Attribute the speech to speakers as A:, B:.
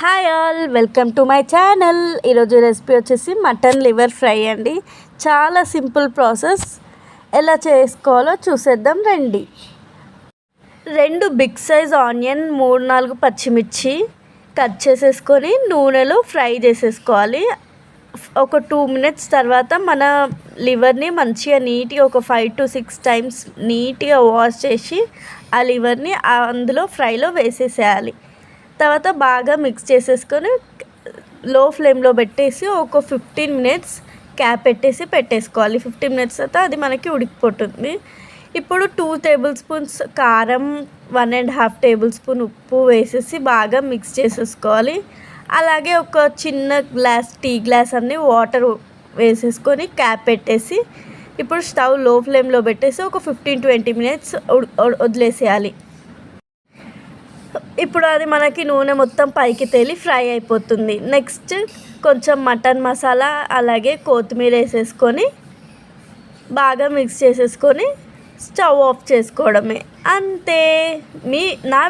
A: Hi all, welcome to my channel. ఈరోజు recipe వచ్చేసి mutton liver fry అండి. చాలా సింపుల్ ప్రాసెస్. ఎలా చేసుకోవాలో చూసేద్దాం రండి. 2 బిగ్ సైజ్ ఆనియన్, 3-4 పచ్చిమిర్చి కట్ చేసేసుకొని నూనెలో ఫ్రై చేసేసుకోవాలి. ఒక 2 మినిట్స్ తర్వాత మన లివర్ని మంచిగా నీట్గా ఒక 5 to 6 టైమ్స్ నీట్గా వాష్ చేసి ఆ లివర్ని అందులో ఫ్రైలో వేసేసేయాలి. తర్వాత బాగా మిక్స్ చేసేసుకొని లో ఫ్లేమ్లో పెట్టేసి ఒక 15 మినిట్స్ క్యాప్ పెట్టేసుకోవాలి. 15 మినిట్స్ తర్వాత అది మనకి ఉడికిపోతుంది. ఇప్పుడు 2 టేబుల్ స్పూన్స్ కారం, 1.5 టేబుల్ స్పూన్ ఉప్పు వేసేసి బాగా మిక్స్ చేసేసుకోవాలి. అలాగే ఒక చిన్న టీ గ్లాస్ అన్ని వాటర్ వేసేసుకొని క్యాప్ పెట్టేసి ఇప్పుడు స్టవ్ లో ఫ్లేమ్లో పెట్టేసి ఒక 15-20 మినిట్స్ వదిలేసేయాలి. ఇప్పుడు అది మనకి నూనె మొత్తం పైకి తేలి ఫ్రై అయిపోతుంది. నెక్స్ట్ కొంచెం మటన్ మసాలా అలాగే కొత్తిమీర వేసేసుకొని బాగా మిక్స్ చేసేసుకొని స్టవ్ ఆఫ్ చేసుకోవడమే, అంతే. నా